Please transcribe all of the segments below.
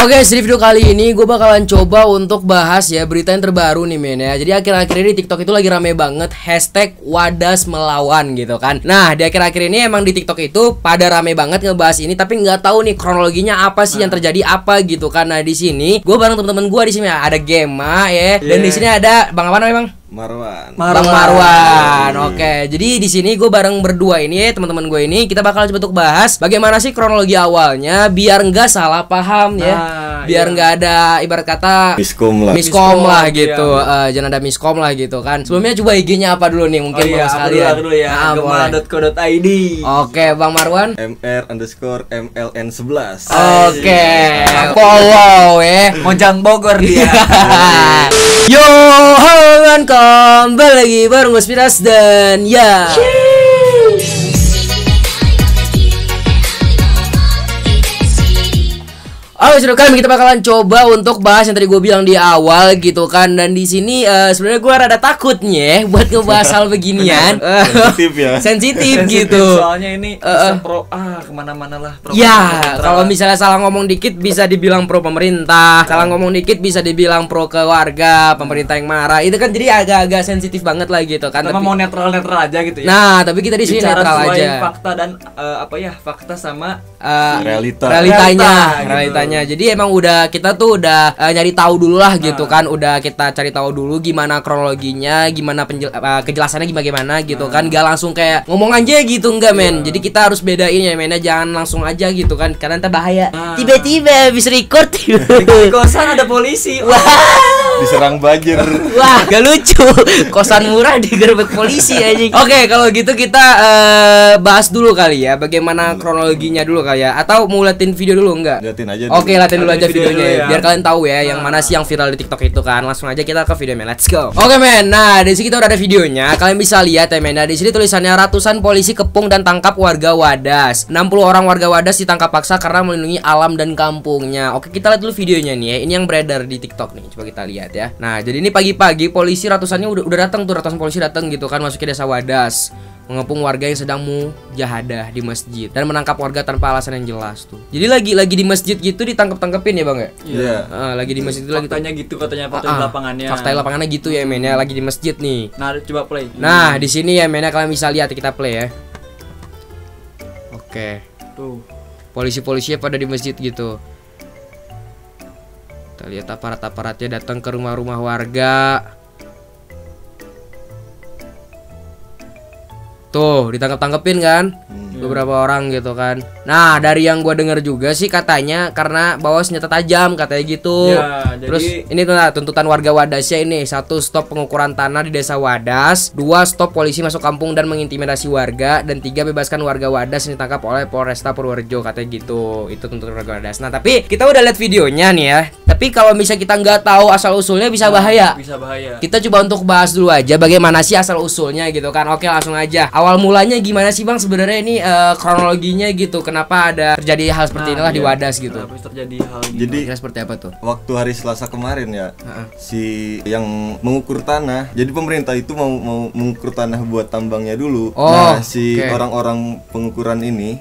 Oke, di video kali ini gue bakalan coba untuk bahas ya berita yang terbaru nih men ya. Jadi akhir-akhir ini TikTok itu lagi rame banget hashtag Wadas melawan gitu kan. Nah di akhir-akhir ini emang di TikTok itu pada rame banget ngebahas ini, tapi nggak tahu nih kronologinya apa sih yang terjadi apa gitu kan. Nah di sini gue bareng teman-teman gue di sini ada Gema ya, dan di sini ada Bang apa namanya Bang? Bang Marwan. Oke, jadi di sini gue bareng berdua ini ya, teman-teman gue ini kita bakal coba untuk bahas bagaimana sih kronologi awalnya biar nggak salah paham ya, biar nggak ada ibarat kata miskom lah gitu, jangan ada miskom lah gitu kan. Sebelumnya coba IG-nya apa dulu nih mungkin Bang sekalian. Dulu ya, gemala.co.id. Oke, Bang Marwan. mr_mln11. Oke, follow ya. Mojang Bogor dia. Yo, halo kembali lagi bareng gue Spiras dan ya. Oke, sudah kali kita bakalan coba untuk bahas yang tadi gue bilang di awal gitu kan. Dan di sini sebenarnya gue rada takutnya buat ngebahas hal beginian. Sensitif ya. Sensitif gitu. Soalnya ini bisa kemana-mana lah. Ya, kalau misalnya salah ngomong dikit bisa dibilang pro pemerintah, salah ngomong dikit bisa dibilang pro keluarga, pemerintah yang marah. Itu kan jadi agak-agak sensitif banget lah gitu kan. Tapi mau netral aja gitu ya. Nah, tapi kita di sini netral aja. Fakta dan fakta sama realitanya. Jadi emang kita tuh udah nyari tahu dulu lah gitu kan. Udah kita cari tahu dulu gimana kronologinya, gimana kejelasannya gimana gitu kan. Gak langsung kayak ngomong aja gitu, enggak men. Jadi kita harus bedain ya men, jangan langsung aja gitu kan, karena ntar bahaya. Tiba-tiba habis record di kosan ada polisi. Diserang banjir. Wah, gak lucu. Kosan murah digerebek polisi aja. Oke, kalau gitu kita bahas dulu kali ya bagaimana kronologinya dulu kali ya. Atau mau liatin video dulu enggak? Liatin aja. Oke, liatin dulu aja videonya ya. biar kalian tahu ya yang mana sih yang viral di TikTok itu kan. Langsung aja kita ke videonya. Let's go. Oke men, nah di sini kita udah ada videonya. Kalian bisa lihat ya men. Nah di sini tulisannya ratusan polisi kepung dan tangkap warga Wadas. 60 orang warga Wadas ditangkap paksa karena melindungi alam dan kampungnya. Oke, kita lihat dulu videonya nih ya. Ini yang beredar di TikTok nih. Coba kita lihat ya. Nah, jadi ini pagi-pagi polisi ratusannya udah datang tuh, ratusan polisi datang gitu kan masuk ke desa Wadas, mengepung warga yang sedang mujahadah di masjid dan menangkap warga tanpa alasan yang jelas tuh. Jadi lagi di masjid gitu ditangkep-tangkepin ya Bang ya? Iya. Lagi di masjid itu lagi. Faktanya gitu katanya, fakta di lapangannya. Fakta di lapangannya gitu ya men ya, lagi di masjid nih. Nah, coba play. Nah, di sini ya men ya, kalian bisa lihat, kita play ya. Oke. Tuh. Polisi-polisinya pada di masjid gitu. Kita lihat aparat-aparatnya datang ke rumah-rumah warga. Tuh, ditangkap-tangkepin kan beberapa orang gitu kan. Nah, dari yang gue denger juga sih katanya karena bawa senjata tajam katanya gitu. Ya, Terus ini tuh tuntutan warga Wadasnya ini: 1. Stop pengukuran tanah di desa Wadas. 2. Stop polisi masuk kampung dan mengintimidasi warga. Dan 3. Bebaskan warga Wadas yang ditangkap oleh Polresta Purworejo katanya gitu. Itu tuntutan warga Wadas. Nah, tapi kita udah lihat videonya nih ya. Tapi kalau misalnya kita nggak tahu asal usulnya bisa bahaya. Bisa bahaya. Kita coba untuk bahas dulu aja bagaimana sih asal usulnya gitu kan. Oke, langsung aja. Awal mulanya gimana sih Bang sebenarnya ini kronologinya gitu. Kenapa ada terjadi hal seperti inilah di Wadas gitu. Kenapa terjadi hal gitu? Jadi Kira seperti apa tuh? waktu hari Selasa kemarin ya, si yang mengukur tanah. Jadi pemerintah itu mau mengukur tanah buat tambangnya dulu. Nah, si orang-orang pengukuran ini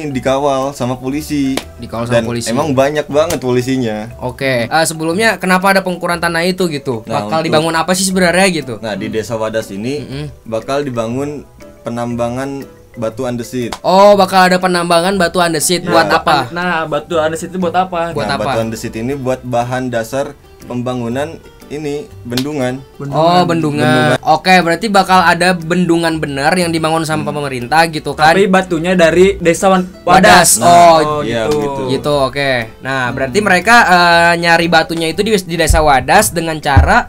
dikawal sama polisi. Dikawal sama Dan polisi. emang banyak banget polisinya. Oke. Sebelumnya kenapa ada pengukuran tanah itu gitu? Nah, Bakal dibangun apa sih sebenarnya gitu? Nah, di desa Wadas ini bakal dibangun penambangan batu andesit. Oh, bakal ada penambangan batu andesit. Buat apa? Nah, batu andesit itu buat apa? Buat apa? Batu andesit ini buat bahan dasar pembangunan ini bendungan. Oh, bendungan. Oke, berarti bakal ada bendungan bener yang dibangun sama pemerintah gitu kan. Tapi batunya dari desa Wadas. Oh, iya, gitu. Gitu, oke. Nah, berarti mereka nyari batunya itu di desa Wadas dengan cara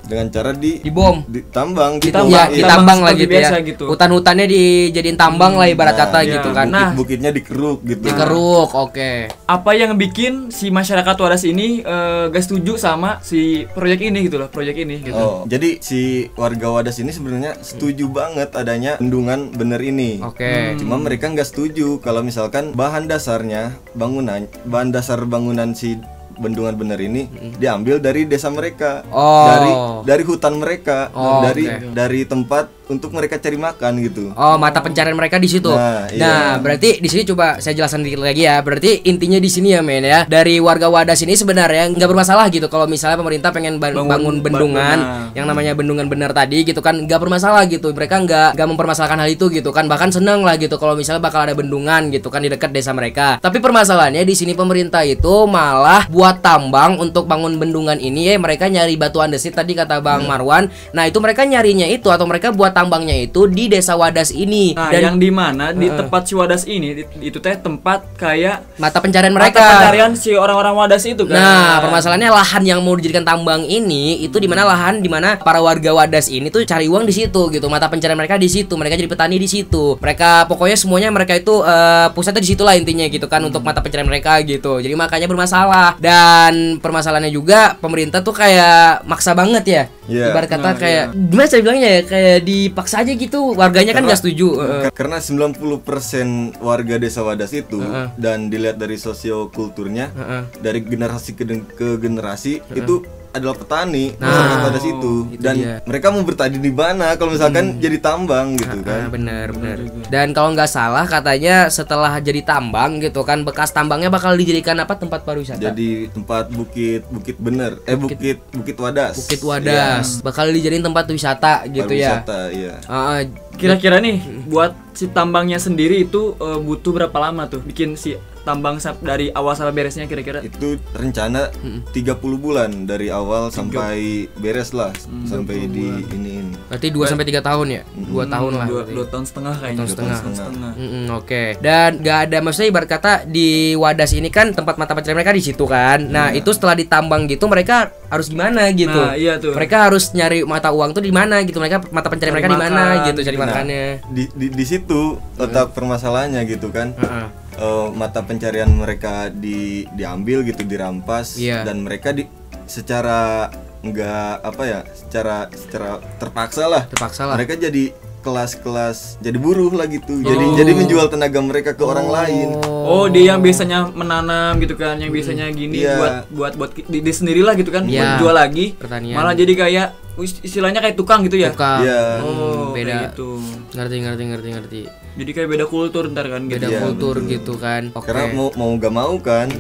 dibom, ditambang, ditambang lah gitu biasa ya. gitu. Hutan-hutannya dijadiin tambang lah ibarat kata gitu kan. Nah, bukitnya dikeruk gitu. Dikeruk, oke. Apa yang bikin si masyarakat Wadas ini gak setuju sama si proyek ini gitu loh, proyek ini gitu. Oh, jadi si warga Wadas ini sebenarnya setuju banget adanya bendungan bener ini. Oke. Cuma mereka nggak setuju kalau misalkan bahan dasar bangunan si bendungan bener ini diambil dari desa mereka, dari hutan mereka, dari tempat untuk mereka cari makan gitu. Oh, mata pencarian mereka di situ. Nah, berarti di sini coba saya jelaskan dikit lagi ya. Berarti intinya di sini ya men ya, dari warga Wadas ini sebenarnya nggak bermasalah gitu kalau misalnya pemerintah pengen bangun bendungan yang namanya bendungan bener tadi gitu kan, nggak bermasalah gitu. Mereka nggak mempermasalahkan hal itu gitu kan, bahkan seneng lah gitu kalau misalnya bakal ada bendungan gitu kan di dekat desa mereka. Tapi permasalahannya di sini pemerintah itu malah buat tambang untuk bangun bendungan ini ya, mereka nyari batu andesit tadi kata Bang Marwan. Nah, itu mereka nyarinya itu atau mereka buat tambangnya itu di desa Wadas ini. Nah, dan yang di mana di tempat si Wadas ini itu teh tempat kayak mata pencarian mereka. Mata pencarian si orang-orang Wadas itu kan. Nah, permasalahannya lahan yang mau dijadikan tambang ini itu di mana lahan di mana para warga Wadas ini tuh cari uang di situ gitu. Mata pencarian mereka di situ. Mereka jadi petani di situ. Mereka pokoknya semuanya mereka itu pusatnya di situ lah intinya gitu kan untuk mata pencarian mereka gitu. Jadi makanya bermasalah. Dan permasalahannya juga pemerintah tuh kayak maksa banget ya. Ibarat kata kayak gimana saya bilangnya ya, kayak dipaksa aja gitu. Warganya kan nggak setuju. Karena 90% warga desa Wadas itu dan dilihat dari sosiokulturnya dari generasi ke generasi itu adalah petani masyarakat Wadas itu. Dan mereka mau bertani di mana kalau misalkan jadi tambang gitu kan. Bener. Dan kalau nggak salah katanya setelah jadi tambang gitu kan, bekas tambangnya bakal dijadikan apa, tempat pariwisata. Jadi tempat bukit Wadas. Bukit Wadas. Bakal dijadiin tempat wisata gitu pariwisata, ya. Kira-kira nih buat si tambangnya sendiri itu butuh berapa lama tuh bikin si tambang dari awal sampai beresnya kira-kira? Itu rencana 30 bulan dari awal sampai beres lah, sampai di ini. Berarti 2 sampai 3 tahun ya? 2 tahun lah. 2 tahun setengah kayaknya. 2 tahun setengah. Oke. Dan nggak ada, maksudnya ibarat kata di Wadas ini kan tempat mata pencarian mereka di situ kan. Nah, itu setelah ditambang gitu mereka harus gimana gitu. Nah, iya tuh. Mereka harus nyari mata uang tuh di mana gitu. Mereka mata pencarian mereka di mana gitu, cari makannya. Di situ letak permasalahannya gitu kan. Mata pencarian mereka diambil gitu, dirampas dan mereka secara terpaksa lah. Mereka jadi kelas jadi buruh lah gitu. Jadi menjual tenaga mereka ke orang lain. Oh, dia yang biasanya menanam gitu kan, yang biasanya gini buat di sendirilah gitu kan, buat jual lagi. Pertanian. Malah jadi kayak istilahnya kayak tukang gitu ya. Oh, beda. Gitu. Ngerti. Jadi kayak beda kultur ntar kan gitu. Beda kultur gitu kan. Karena mau gak mau kan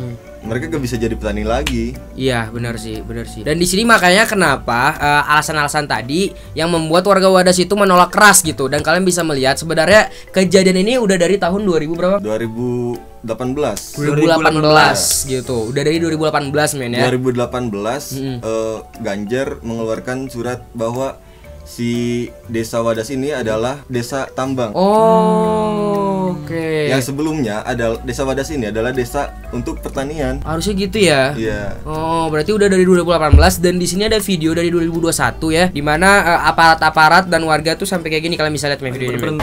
mereka gak bisa jadi petani lagi. Iya, benar sih. Dan di sini makanya kenapa alasan-alasan tadi yang membuat warga Wadas itu menolak keras gitu. Dan kalian bisa melihat sebenarnya kejadian ini udah dari tahun 2000 berapa? 2018 gitu. Udah dari 2018 men ya. 2018 Ganjar mengeluarkan surat bahwa si desa Wadas ini adalah desa tambang. Oke. Yang sebelumnya desa Wadas ini adalah desa untuk pertanian. Harusnya gitu ya. Iya. Oh, berarti udah dari 2018 dan di sini ada video dari 2021 ya, di mana aparat-aparat dan warga tuh sampai kayak gini, kalian bisa lihat video ini.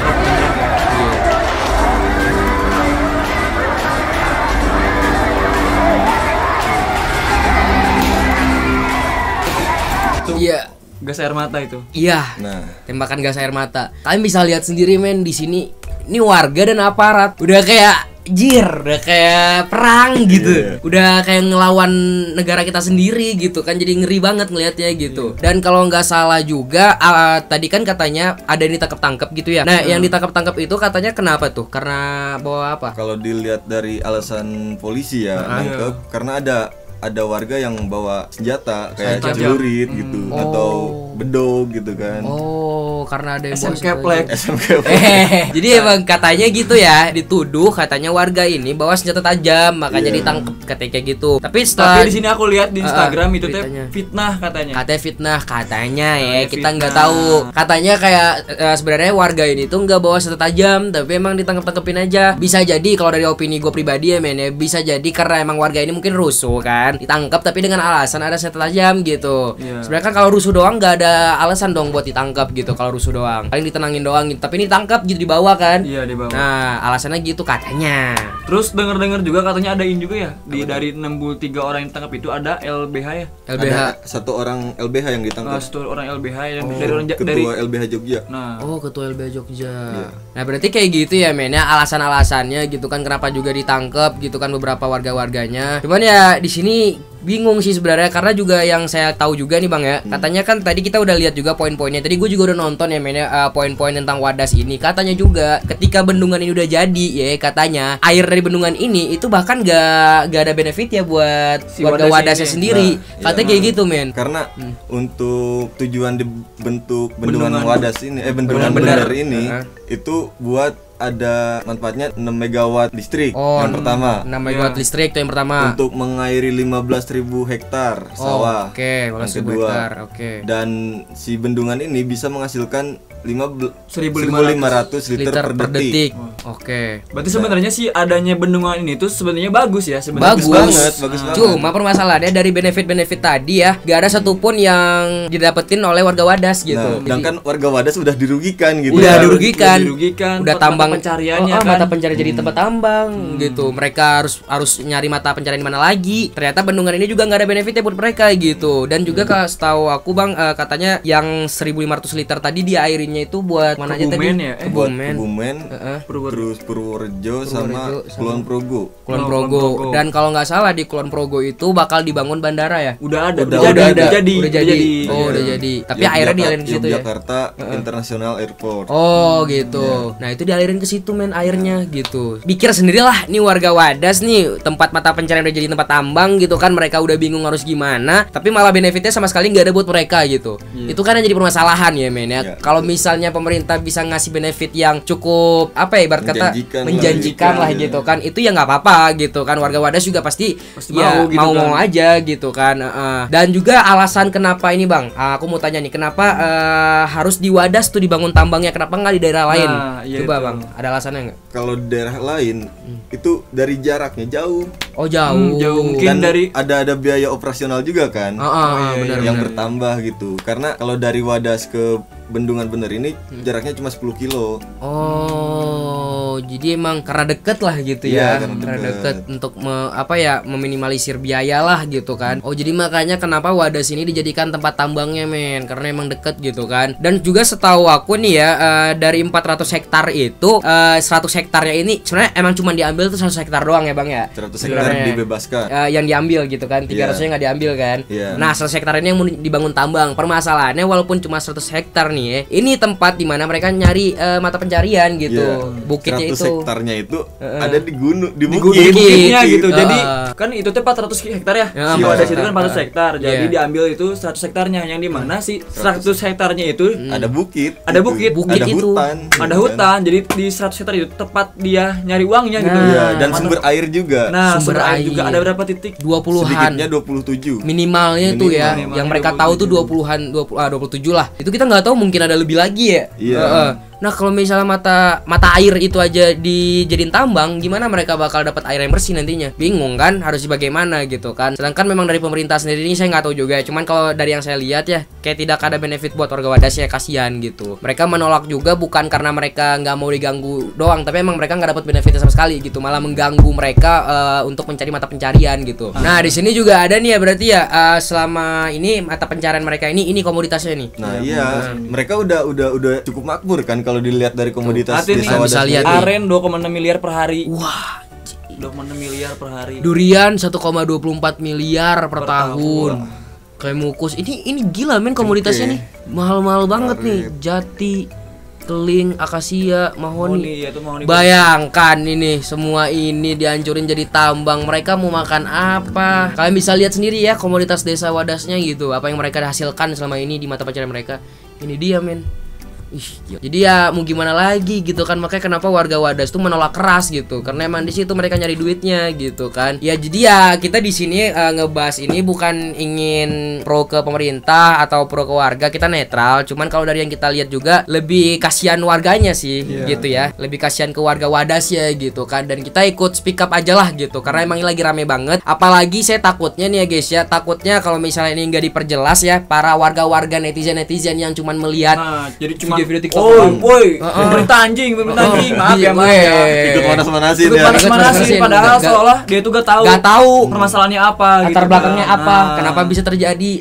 Iya. Gas air mata itu. Iya. Nah, tembakan gas air mata. Kalian bisa lihat sendiri men di sini. Ini warga dan aparat udah kayak udah kayak perang gitu. Udah kayak ngelawan negara kita sendiri gitu kan. Jadi ngeri banget ngelihatnya gitu. Dan kalau nggak salah juga tadi kan katanya ada yang ditangkap-tangkap gitu ya. Nah, yang ditangkap-tangkap itu katanya kenapa tuh? Karena bawa apa? Kalau dilihat dari alasan polisi ya, nangkep karena ada warga yang bawa senjata kayak celurit gitu atau bedog gitu kan. Karena ada yang SMK. Jadi emang katanya gitu ya, dituduh katanya warga ini bawa senjata tajam, makanya ditangkap katanya gitu. Tapi di sini aku lihat di Instagram itu teh fitnah katanya. Katanya ya, kita nggak tahu. Katanya kayak sebenarnya warga ini tuh nggak bawa senjata tajam, tapi emang ditangkap-tangkepin aja. Bisa jadi kalau dari opini gue pribadi ya men ya, bisa jadi karena emang warga ini mungkin rusuh kan, ditangkap tapi dengan alasan ada senjata tajam gitu. Sebenarnya kan kalau rusuh doang nggak ada alasan dong buat ditangkap gitu. Kalau rusuh doang paling ditenangin doang gitu, tapi ini ditangkap gitu, dibawa kan. Dibawa. Nah, alasannya gitu katanya. Terus denger juga katanya ada ini juga ya, dari 63 orang yang ditangkap itu ada LBH ya. Ada satu orang LBH yang ditangkap. Satu orang LBH yang ketua LBH Jogja. Ketua LBH Jogja. Nah, berarti kayak gitu ya men ya, alasan-alasannya gitu kan kenapa juga ditangkap gitu kan beberapa warga-warganya. Cuman ya di sini bingung sih sebenarnya, karena juga yang saya tahu juga nih Bang ya, katanya kan tadi kita udah lihat juga poin-poinnya. Tadi gue juga udah nonton ya mainnya poin-poin tentang Wadas ini. Katanya juga ketika bendungan ini udah jadi ya, katanya air dari bendungan ini itu bahkan gak ada benefit ya buat si warga Wadasnya sendiri. Katanya kayak gitu men. Karena untuk tujuan dibentuk bendungan Wadas ini bendungan bener ini itu buat ada manfaatnya 6 megawatt listrik yang pertama. 6 megawatt listrik itu yang pertama. Untuk mengairi 15.000 hektar sawah. Oke, 15.000 hektar. Oke. Dan si bendungan ini bisa menghasilkan 1.500 liter per detik. Oke. Berarti sebenarnya sih adanya bendungan ini tuh sebenarnya bagus ya sebenarnya. Bagus banget. Cuma permasalahannya dari benefit-benefit tadi ya, gak ada satupun yang didapetin oleh warga Wadas gitu. Sedangkan warga Wadas udah dirugikan gitu. Udah dirugikan. Udah tambang pencariannya kan. Mata pencarian jadi tempat tambang gitu. Mereka harus nyari mata pencarian mana lagi. Ternyata bendungan ini juga nggak ada benefitnya buat mereka gitu. Dan juga setahu aku Bang, katanya yang 1.500 liter tadi diairinnya itu buat mana aja tadi? Kebumen, terus Purworejo sama Kulon Progo. Kulon Progo. Dan kalau nggak salah di Kulon Progo itu bakal dibangun bandara ya? Udah ada. Udah jadi. Oh, udah jadi. Tapi airnya dialirin ke situ ya. Jakarta International Airport. Oh, gitu. Nah, itu dialirin ke situ men airnya gitu. Pikir sendirilah nih warga Wadas nih, tempat mata pencarian udah jadi tempat tambang gitu kan. Mereka udah bingung harus gimana, tapi malah benefitnya sama sekali nggak ada buat mereka gitu. Itu kan yang jadi permasalahan ya men ya. Kalau misalnya pemerintah bisa ngasih benefit yang cukup apa ya, ibarat kata menjanjikan lah gitu kan, itu ya nggak apa-apa gitu kan. Warga Wadas juga pasti ya mau aja gitu kan. Dan juga alasan kenapa ini Bang, aku mau tanya nih, kenapa harus di Wadas tuh dibangun tambangnya, kenapa nggak di daerah lain? Coba Bang, ada alasannya nggak? Kalau daerah lain itu dari jaraknya jauh. Oh jauh. Mungkin dan dari ada biaya operasional juga kan. Benar, yang bertambah gitu. Karena kalau dari Wadas ke Bendungan Bener ini jaraknya cuma 10 kilo. Oh, jadi emang karena deket lah gitu ya. Karena deket untuk meminimalisir biaya lah gitu kan. Oh, jadi makanya kenapa Wadas ini dijadikan tempat tambangnya men, karena emang deket gitu kan. Dan juga setahu aku nih ya, dari 400 hektar itu 100 hektarnya ini sebenarnya emang cuma diambil tuh 100 hektar doang ya Bang ya. 100 hektar dibebaskan. Yang diambil gitu kan, 300-nya nggak diambil kan. Nah, 100 hektar ini yang mau dibangun tambang. Permasalahannya walaupun cuma 100 hektar nih ya, ini tempat dimana mereka nyari mata pencarian gitu. Bukitnya 100 itu. hektarnya itu ada di gunung, di bukitnya gitu. Jadi kan itu tuh 400 hektar ya. Si Wadas itu kan 400 hektar. Jadi diambil itu 100 hektarnya, yang di mana sih 100 hektarnya itu ada bukit. Ada bukit itu. Ada hutan. Jadi di 100 hektar itu tepat dia nyari uangnya gitu. Dan sumber air juga. Nah, sumber air juga ada berapa titik? 20-an. Sedikitnya 27. Minimalnya itu ya. Yang mereka tahu tuh 20-an, 27 lah. Itu kita nggak tahu, mungkin ada lebih lagi ya. Nah, kalau misalnya mata air itu aja dijadiin tambang, gimana mereka bakal dapat air yang bersih nantinya? Bingung kan, harus bagaimana gitu kan. Sedangkan memang dari pemerintah sendiri ini saya nggak tahu juga. Cuman kalau dari yang saya lihat ya, kayak tidak ada benefit buat warga Wadas ya, kasihan gitu. Mereka menolak juga bukan karena mereka nggak mau diganggu doang, tapi emang mereka nggak dapat benefitnya sama sekali gitu, malah mengganggu mereka untuk mencari mata pencarian gitu. Nah, di sini juga ada nih ya, berarti ya selama ini mata pencarian mereka ini komoditasnya nih. Nah, mereka udah cukup makmur kan kalau dilihat dari komoditas desa Wadas. Bisa lihat aren 2,6 miliar per hari. Wah, 2,6 miliar per hari. Durian 1,24 miliar per tahun. Kayak mukus. Ini gila men komoditasnya nih. Mahal-mahal banget nih. Jati, keling, akasia, mahoni. Bayangkan ini semua ini dihancurin jadi tambang. Mereka mau makan apa? Kalian bisa lihat sendiri ya komoditas desa Wadasnya gitu. Apa yang mereka hasilkan selama ini di mata pencarian mereka. Ini dia men. Jadi ya mau gimana lagi gitu kan, makanya kenapa warga Wadas tuh menolak keras gitu, karena emang di situ mereka nyari duitnya gitu kan. Ya jadi ya kita di sini ngebahas ini bukan ingin pro ke pemerintah atau pro ke warga, kita netral. Cuman kalau dari yang kita lihat juga lebih kasihan warganya sih gitu ya, lebih kasihan ke warga Wadas ya gitu kan. Dan kita ikut speak up aja lah gitu, karena emang ini lagi rame banget. Apalagi saya takutnya nih ya guys ya, takutnya kalau misalnya ini nggak diperjelas ya, para warga-warga netizen yang cuman melihat jadi cuma video-video TikTok. Oh, boy. Pemerintah anjing. Maaf ya, Mas. Ikut manas-manasin ya. Panas-manasin padahal seolah dia tuh gak tahu permasalahannya apa, latar belakangnya apa, kenapa bisa terjadi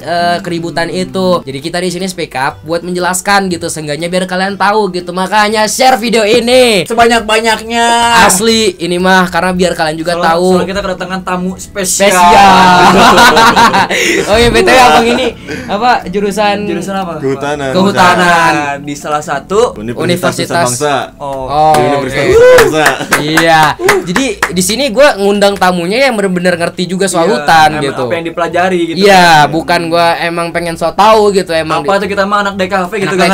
keributan itu. Jadi kita di sini speak up buat menjelaskan gitu, seenggaknya biar kalian tahu gitu. Makanya share video ini sebanyak-banyaknya. Asli, ini mah karena biar kalian juga tahu. Soalnya kita kedatangan tamu spesial. Oh iya, BTW abang ini apa jurusan apa? Kehutanan di salah satu Universitas Bangsa. Universitas Bangsa. Iya. Jadi di sini gue ngundang tamunya yang benar-benar ngerti juga soal hutan gitu. Apa yang dipelajari gitu. Iya, bukan gue emang pengen so tahu gitu emang. Apa tuh kita mah anak DKV gitu kan.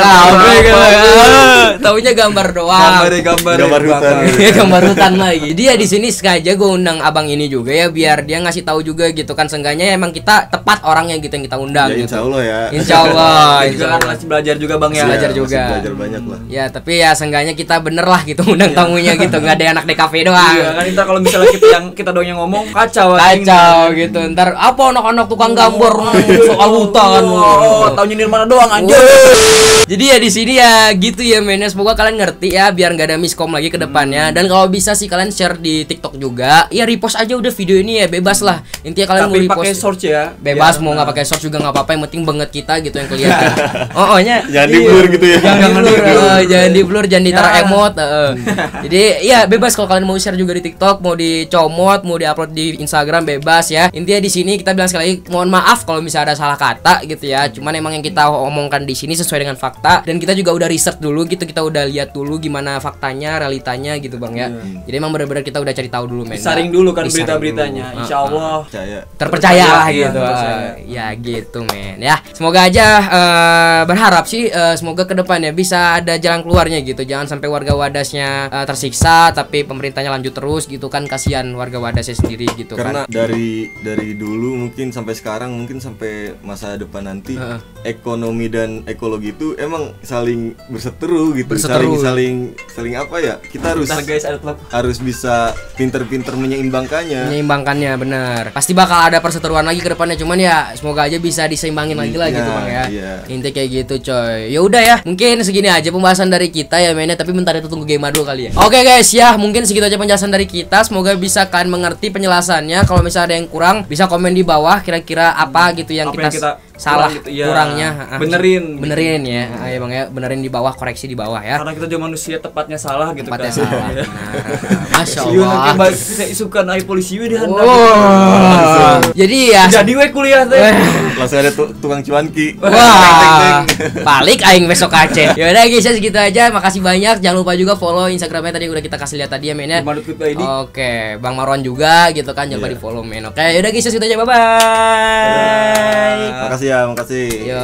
Taunya gambar doang. Gambar hutan. Gambar hutan lagi. Dia di sini sengaja gue undang abang ini juga ya biar dia ngasih tahu juga gitu kan, seenggaknya emang kita tepat orangnya gitu yang kita undang ya, gitu. Insya Allah ya. Insya Allah. Juga kan masih belajar juga bang ya. Belajar juga. Belajar banyak lah. Ya tapi ya seenggaknya kita bener lah gitu undang tamunya gitu, nggak ada anak DKV doang. Iya kan, ntar kalau misalnya kita doang yang ngomong kacau gitu. Ntar apa anak-anak tukang gambar soal hutan. Taunya Nirmana doang anjir. Jadi ya di sini ya gitu ya men. Semoga kalian ngerti ya biar nggak ada miskom lagi ke depannya. Dan kalau bisa sih kalian share di TikTok juga. Ya repost aja udah video ini ya, bebas lah. Intinya kalian tapi mau repost pakai search ya. Bebas mau nggak pakai search juga nggak apa-apa, yang penting banget kita gitu yang kelihatan. Nya jangan di-blur gitu ya. Jangan di-blur, jangan ditaruh emot. Jadi ya bebas kalau kalian mau share juga di TikTok, mau dicomot, mau diupload di Instagram bebas ya. Intinya di sini kita bilang sekali lagi mohon maaf kalau misalnya ada salah kata gitu ya. Cuman emang yang kita omongkan di sini sesuai dengan fakta, dan kita juga udah riset dulu gitu, kita udah lihat dulu gimana faktanya, realitanya gitu bang ya. Jadi emang benar-benar kita udah cari tahu dulu men. Disaring dulu kan berita-beritanya. Insya Allah terpercaya lah gitu. Ya gitu men ya. Semoga aja berharap sih semoga kedepannya bisa ada jalan keluarnya gitu. Jangan sampai warga Wadasnya tersiksa tapi pemerintahnya lanjut terus gitu kan, kasihan warga Wadasnya sendiri gitu. Karena kan. dari dulu mungkin sampai sekarang, mungkin sampai masa depan nanti ekonomi dan ekologi itu emang saling berseteru gitu. Saling apa ya? Kita harus bisa pinter-pinter menyeimbangkannya. Bener. Pasti bakal ada perseteruan lagi ke depannya, cuman ya semoga aja bisa diseimbangin lagi lah gitu bang ya. Inti kayak gitu coy. Ya udah ya, mungkin segini aja pembahasan dari kita ya mainnya, tapi bentar itu tunggu game dulu kali ya. Oke guys ya, mungkin segitu aja penjelasan dari kita. Semoga bisa kalian mengerti penjelasannya. Kalau misalnya ada yang kurang bisa komen di bawah kira-kira apa gitu yang kita salah gitu, ya. Kurangnya benerin ya. Ayo bang ya, benerin di bawah, koreksi di bawah ya. Karena kita juga manusia tepatnya salah gitu tepatnya kan. Salah. Nah, Masya Allah. Saya isukan ai polisi we dihandap. Jadi ya jadi we kuliah teh. Langsung ada tukang cuanki. Wah. Balik aing besok Aceh. Ya udah guys, segitu aja. Makasih banyak. Jangan lupa juga follow Instagramnya tadi udah kita kasih lihat tadi ya men ya. Oke, Bang Marwan juga gitu kan, jangan lupa di follow men. Oke, ya udah guys, segitu aja. Bye bye. Makasih ya, makasih. Yo.